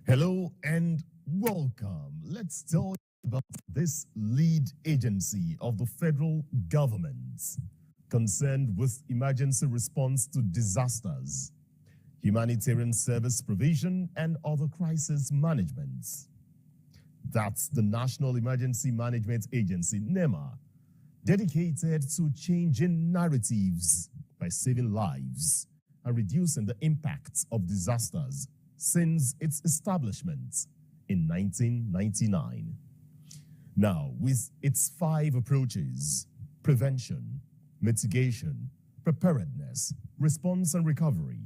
Hello and welcome. Let's talk about this lead agency of the federal government concerned with emergency response to disasters, humanitarian service provision, and other crisis management. That's the National Emergency Management Agency, NEMA, dedicated to changing narratives by saving lives and reducing the impacts of disasters since its establishment in 1999. Now, with its 5 approaches: prevention, mitigation, preparedness, response and recovery,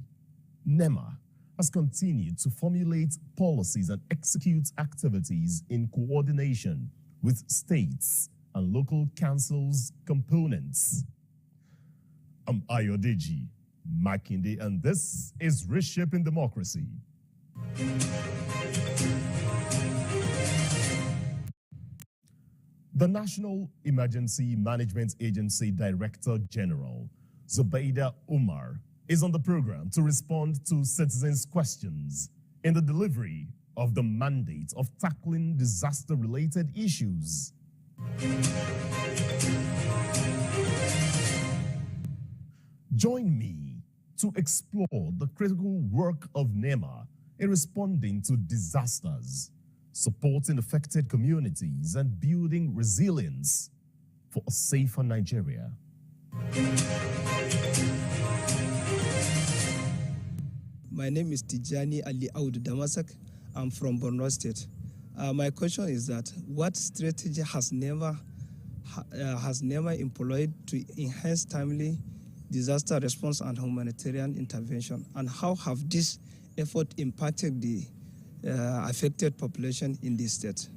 NEMA has continued to formulate policies and execute activities in coordination with states and local councils components. I'm Ayodeji Makinde, and this is Reshaping Democracy. The National Emergency Management Agency Director General, Zubaida Umar, is on the program to respond to citizens' questions in the delivery of the mandate of tackling disaster-related issues. Join me to explore the critical work of NEMA in responding to disasters, supporting affected communities, and building resilience for a safer Nigeria. My name is Tijani Ali Audu Damasak. I'm from Borno State. My question is that what strategy has NEMA employed to enhance timely disaster response and humanitarian intervention, and how have this effort impacted the affected population in this state?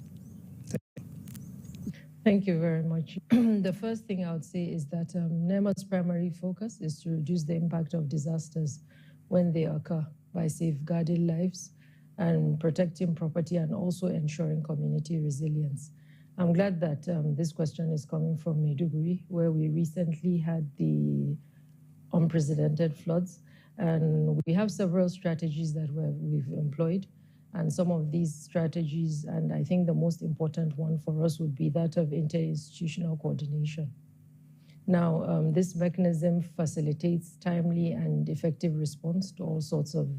Thank you very much. The first thing I would say is that NEMA's primary focus is to reduce the impact of disasters when they occur by safeguarding lives and protecting property and also ensuring community resilience. I'm glad that this question is coming from Maiduguri, where we recently had the unprecedented floods. And we have several strategies that we've employed. And some of these strategies, and I think the most important one for us would be that of interinstitutional coordination. Now, this mechanism facilitates timely and effective response to all sorts of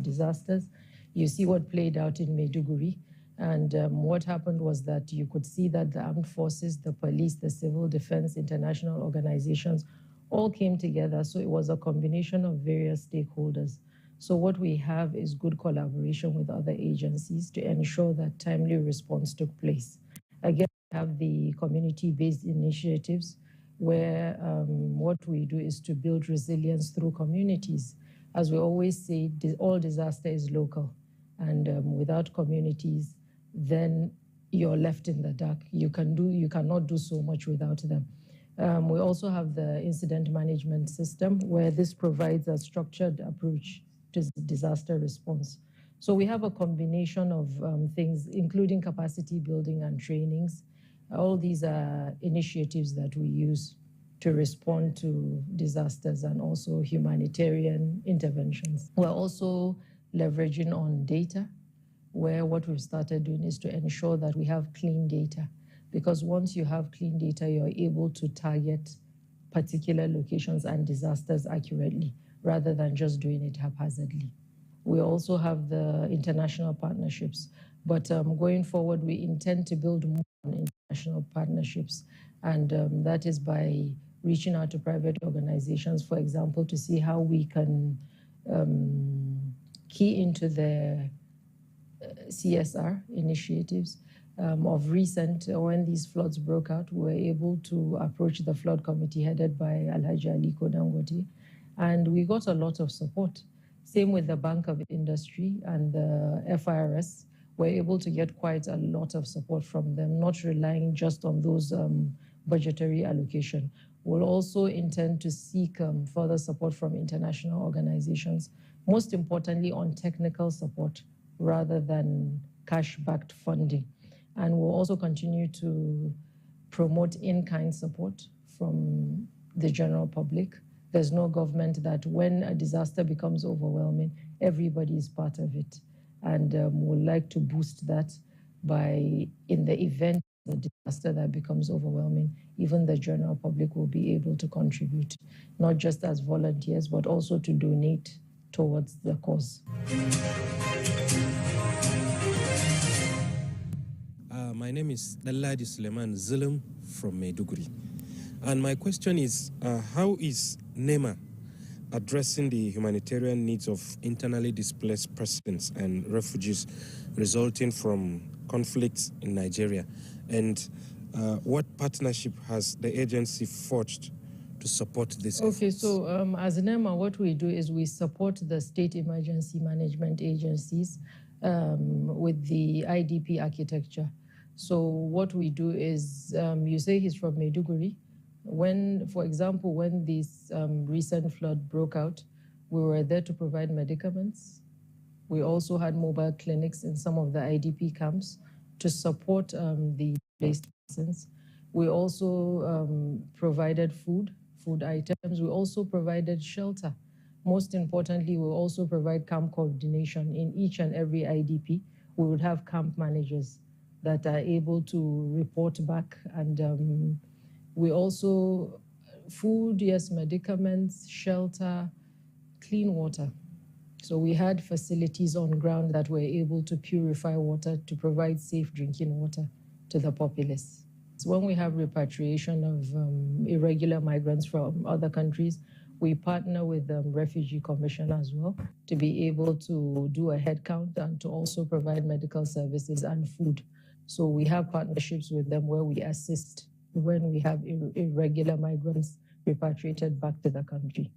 disasters. You see what played out in Maiduguri. And what happened was that you could see that the armed forces, the police, the civil defense, international organizations, all came together. So it was a combination of various stakeholders. So what we have is good collaboration with other agencies to ensure that timely response took place. Again, we have the community-based initiatives where what we do is to build resilience through communities. As we always say, all disaster is local. And without communities, then you're left in the dark. You cannot do so much without them. We also have the incident management system, where this provides a structured approach to disaster response. So we have a combination of things, including capacity building and trainings. All these are initiatives that we use to respond to disasters and also humanitarian interventions. We're also leveraging on data, where what we've started doing is to ensure that we have clean data. Because once you have clean data, you're able to target particular locations and disasters accurately, rather than just doing it haphazardly. We also have the international partnerships, but going forward, we intend to build more international partnerships, and that is by reaching out to private organizations, for example, to see how we can key into their CSR initiatives. Of recent, when these floods broke out, we were able to approach the flood committee headed by Alhaji Aliko Dangote, and we got a lot of support. Same with the Bank of Industry and the FIRS. We're able to get quite a lot of support from them, not relying just on those budgetary allocation. We'll also intend to seek further support from international organizations, most importantly on technical support rather than cash-backed funding. And we'll also continue to promote in-kind support from the general public. There's no government that when a disaster becomes overwhelming, everybody is part of it. And we'd like to boost that by, in the event of the disaster that becomes overwhelming, even the general public will be able to contribute, not just as volunteers, but also to donate towards the cause. My name is Daladi Suleiman Zulum from Maiduguri. And my question is, how is NEMA addressing the humanitarian needs of internally displaced persons and refugees resulting from conflicts in Nigeria? And what partnership has the agency forged to support this? Okay, so as NEMA, what we do is we support the state emergency management agencies with the IDP architecture. So what we do is, you say he's from Maiduguri. When, for example, when this recent flood broke out, we were there to provide medicaments. We also had mobile clinics in some of the IDP camps to support the displaced persons. We also provided food items. We also provided shelter. Most importantly, we also provide camp coordination. In each and every IDP, we would have camp managers that are able to report back. And we also, food, yes, medicaments, shelter, clean water. So we had facilities on ground that were able to purify water to provide safe drinking water to the populace. So when we have repatriation of irregular migrants from other countries, we partner with the Refugee Commission as well to be able to do a head count and to also provide medical services and food. So we have partnerships with them where we assist when we have irregular migrants repatriated back to the country.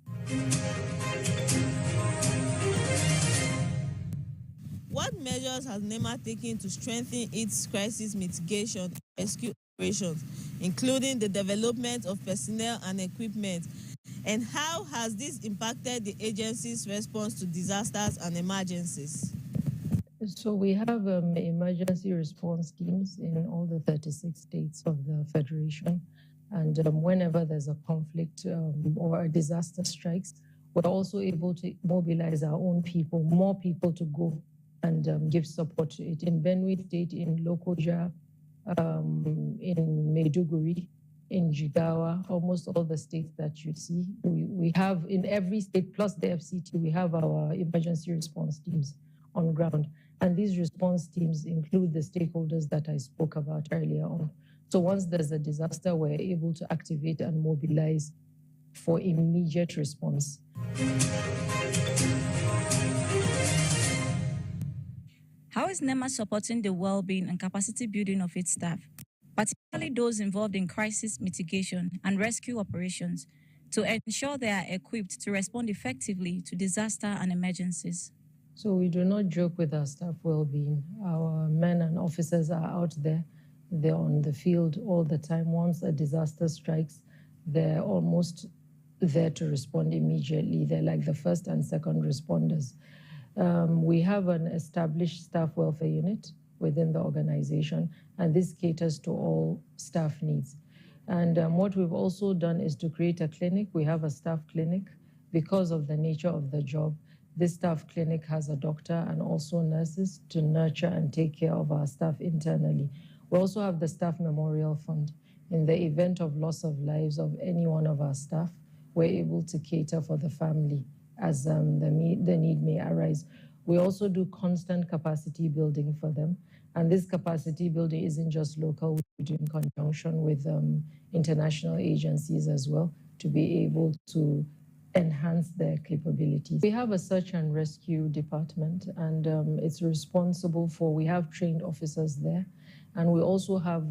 What measures has NEMA taken to strengthen its crisis mitigation and rescue operations, including the development of personnel and equipment? And how has this impacted the agency's response to disasters and emergencies? So we have emergency response teams in all the 36 states of the Federation. And whenever there's a conflict or a disaster strikes, we're also able to mobilize our own people, more people to go and give support to it. In Benue State, in Lokoja, in Maiduguri, in Jigawa, almost all the states that you see, we have in every state plus the FCT, we have our emergency response teams on ground. And these response teams include the stakeholders that I spoke about earlier on. So once there's a disaster, we're able to activate and mobilize for immediate response. How is NEMA supporting the well-being and capacity building of its staff, particularly those involved in crisis mitigation and rescue operations, to ensure they are equipped to respond effectively to disaster and emergencies? So we do not joke with our staff well-being. Our men and officers are out there. They're on the field all the time. Once a disaster strikes, they're almost there to respond immediately. They're like the first and second responders. We have an established staff welfare unit within the organization, and this caters to all staff needs. And what we've also done is to create a clinic. We have a staff clinic because of the nature of the job. This staff clinic has a doctor and also nurses to nurture and take care of our staff internally. We also have the Staff Memorial Fund. In the event of loss of lives of any one of our staff, we're able to cater for the family as the need may arise. We also do constant capacity building for them. And this capacity building isn't just local, we do in conjunction with international agencies as well to be able to enhance their capabilities. We have a search and rescue department, and it's responsible for, we have trained officers there, and we also have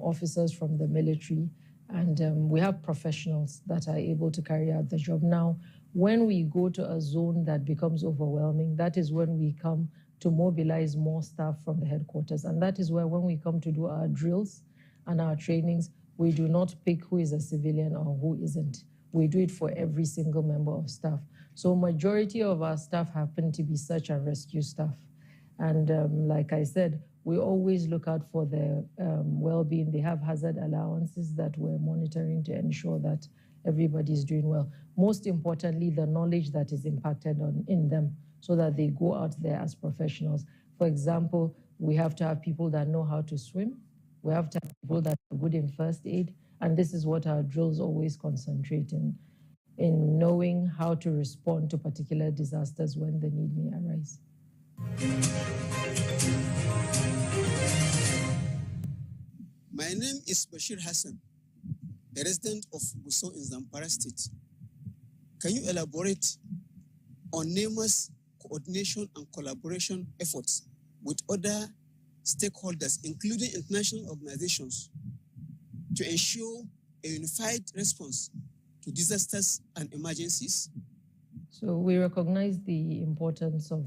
officers from the military, and we have professionals that are able to carry out the job. Now, when we go to a zone that becomes overwhelming, that is when we come to mobilize more staff from the headquarters. And that is where when we come to do our drills and our trainings, We do not pick who is a civilian or who isn't. We do it for every single member of staff. So majority of our staff happen to be search and rescue staff. And like I said, we always look out for their well-being. They have hazard allowances that we're monitoring to ensure that everybody's doing well. Most importantly, the knowledge that is impacted in them so that they go out there as professionals. For example, we have to have people that know how to swim. We have to have people that are good in first aid. And this is what our drills always concentrate in knowing how to respond to particular disasters when the need may arise. My name is Bashir Hassan, a resident of Gusau in Zamfara State. Can you elaborate on NEMA's coordination and collaboration efforts with other stakeholders, including international organizations, to ensure a unified response to disasters and emergencies? So we recognize the importance of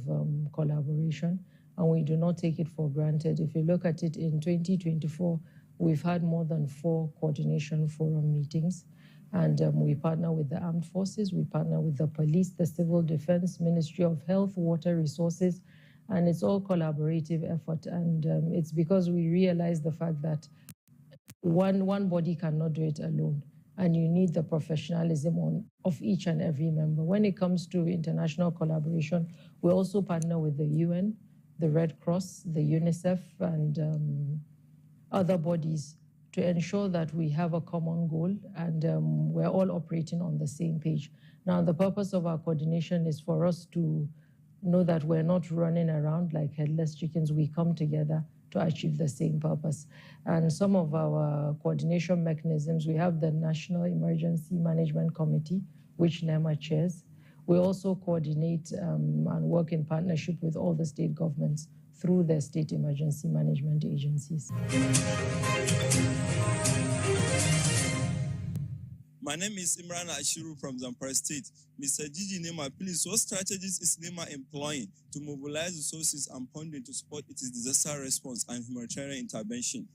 collaboration, and we do not take it for granted. If you look at it in 2024, we've had more than 4 coordination forum meetings, and we partner with the armed forces, we partner with the police, the civil defense, Ministry of Health, water resources, and it's all collaborative effort. And it's because we realize the fact that one body cannot do it alone, and you need the professionalism of each and every member. When it comes to international collaboration, we also partner with the UN, the Red Cross, the UNICEF, and other bodies to ensure that we have a common goal and we're all operating on the same page. Now, the purpose of our coordination is for us to know that we're not running around like headless chickens. We come together to achieve the same purpose. And some of our coordination mechanisms, we have the National Emergency Management Committee, which NEMA chairs. We also coordinate and work in partnership with all the state governments through their state emergency management agencies. My name is Imran Ashiru from Zamfara State. Mr. Gigi NEMA, please, what strategies is NEMA employing to mobilize resources and funding to support its disaster response and humanitarian intervention?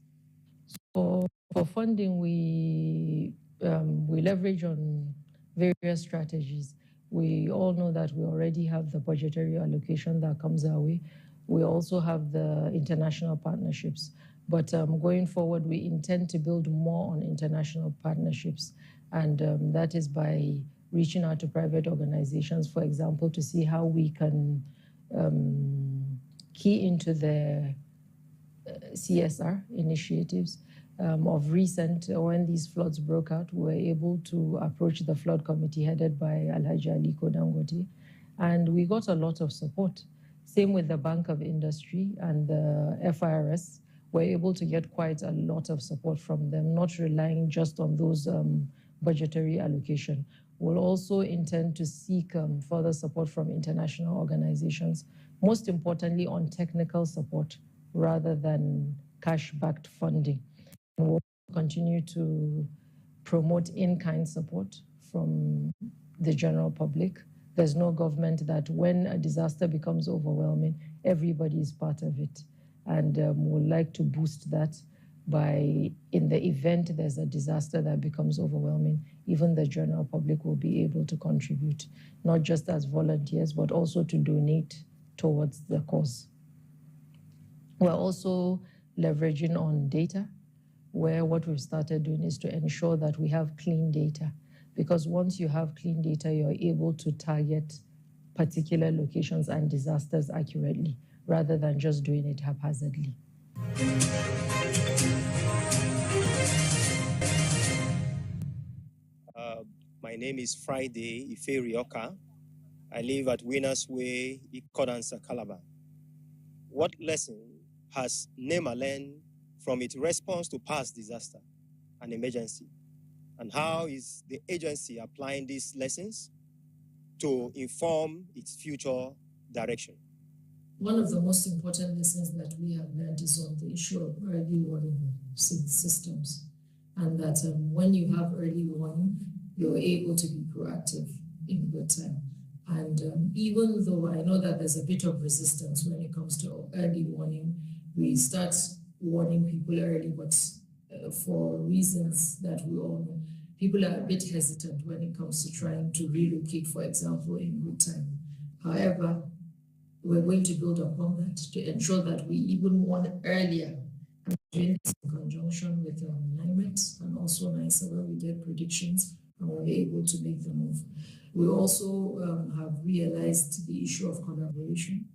For funding, we leverage on various strategies. We all know that we already have the budgetary allocation that comes our way. We also have the international partnerships. But going forward, we intend to build more on international partnerships. And that is by reaching out to private organizations, for example, to see how we can key into their CSR initiatives. Of recent, when these floods broke out, we were able to approach the flood committee headed by Alhaji Aliko Dangote, and we got a lot of support. Same with the Bank of Industry and the FIRS. We're able to get quite a lot of support from them, not relying just on those budgetary allocation. We'll also intend to seek further support from international organizations, most importantly on technical support rather than cash-backed funding. We'll continue to promote in-kind support from the general public. There's no government that when a disaster becomes overwhelming, everybody is part of it. And we'd like to boost that by, in the event there's a disaster that becomes overwhelming, even the general public will be able to contribute, not just as volunteers, but also to donate towards the cause. We're also leveraging on data, where what we've started doing is to ensure that we have clean data. Because once you have clean data, you're able to target particular locations and disasters accurately, rather than just doing it haphazardly. My name is Friday Ife Rioka. I live at Winners Way, Ikodansa, Calabar. What lesson has NEMA learned from its response to past disaster and emergency? And how is the agency applying these lessons to inform its future direction? One of the most important lessons that we have learned is on the issue of early warning systems. And that when you have early warning, you're able to be proactive in good time. And even though I know that there's a bit of resistance when it comes to early warning, we start warning people early, but for reasons that we all know, people are a bit hesitant when it comes to trying to relocate, for example, in good time. However, we're going to build upon that to ensure that we even want earlier. I'm doing this in conjunction with NIMET and also NISA, where we get predictions and we're able to make the move. We also have realized the issue of collaboration.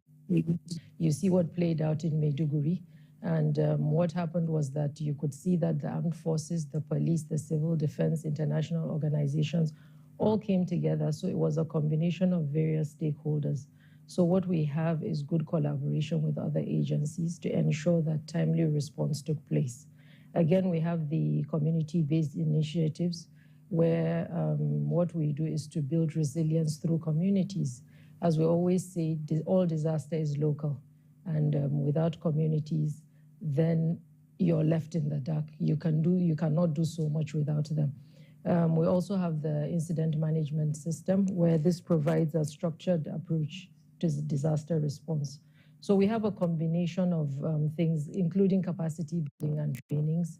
You see what played out in Maiduguri. And what happened was that you could see that the armed forces, the police, the civil defense, international organizations all came together. So it was a combination of various stakeholders. So what we have is good collaboration with other agencies to ensure that timely response took place. Again, we have the community-based initiatives where what we do is to build resilience through communities. As we always say, all disaster is local. And without communities, then you're left in the dark. You cannot do so much without them. We also have the incident management system where this provides a structured approach to disaster response. So we have a combination of things, including capacity building and trainings.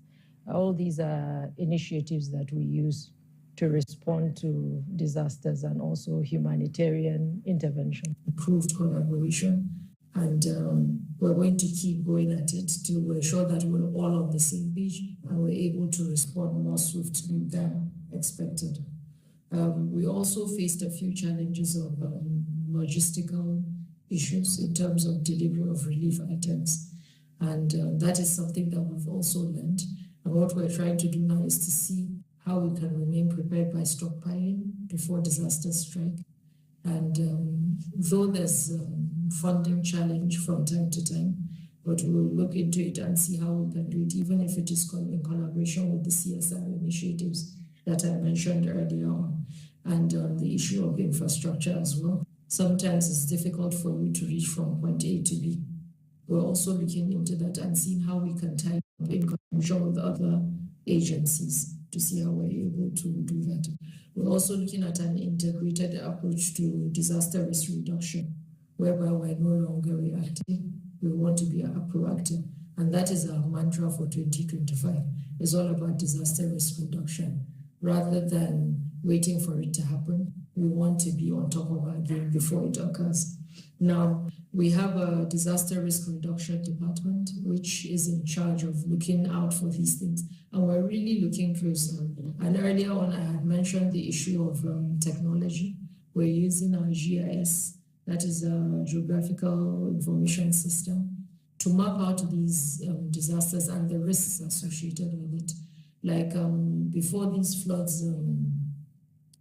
All these are initiatives that we use to respond to disasters and also humanitarian intervention. Improved collaboration, and we're going to keep going at it to ensure that we're all on the same page and we're able to respond more swiftly than expected. We also faced a few challenges of logistical issues in terms of delivery of relief items. And that is something that we've also learned. And what we're trying to do now is to see how we can remain prepared by stockpiling before disasters strike. And though there's funding challenge from time to time, but we'll look into it and see how we can do it, even if it is in collaboration with the CSR initiatives that I mentioned earlier on, and the issue of infrastructure as well. Sometimes it's difficult for you to reach from point A to B. We're also looking into that and seeing how we can tie up in conjunction with other agencies to see how we're able to do that. We're also looking at an integrated approach to disaster risk reduction, whereby we're no longer reactive. We want to be proactive. And that is our mantra for 2025. It's all about disaster risk reduction. Rather than waiting for it to happen, we want to be on top of our game before it occurs. Now, we have a disaster risk reduction department, which is in charge of looking out for these things. And we're really looking closely. And earlier on, I had mentioned the issue of technology. We're using our GIS, that is a geographical information system, to map out these disasters and the risks associated with it. Like before these floods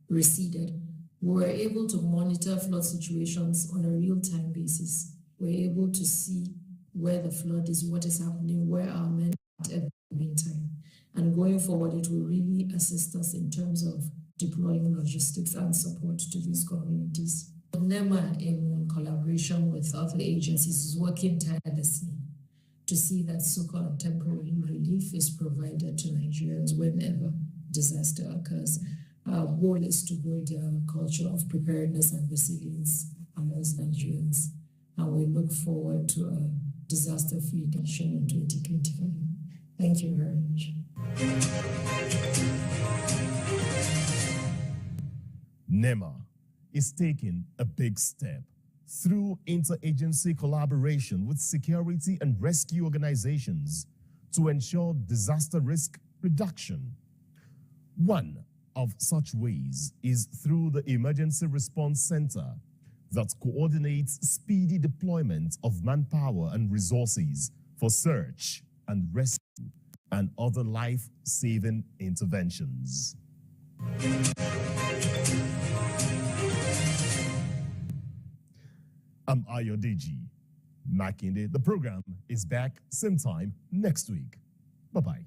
receded, we were able to monitor flood situations on a real-time basis. We're able to see where the flood is, what is happening, where our men are at every given time. And going forward, it will really assist us in terms of deploying logistics and support to these communities. NEMA, in collaboration with other agencies, is working tirelessly to see that succor and temporary relief is provided to Nigerians whenever disaster occurs. Our goal is to build a culture of preparedness and resilience amongst Nigerians, and we look forward to a disaster-free nation in 2025. Thank you very much. NEMA is taking a big step through interagency collaboration with security and rescue organizations to ensure disaster risk reduction. One of such ways is through the Emergency Response Center that coordinates speedy deployment of manpower and resources for search and rescue and other life-saving interventions. I'm Ayodeji Makinde. The program is back same time next week. Bye-bye.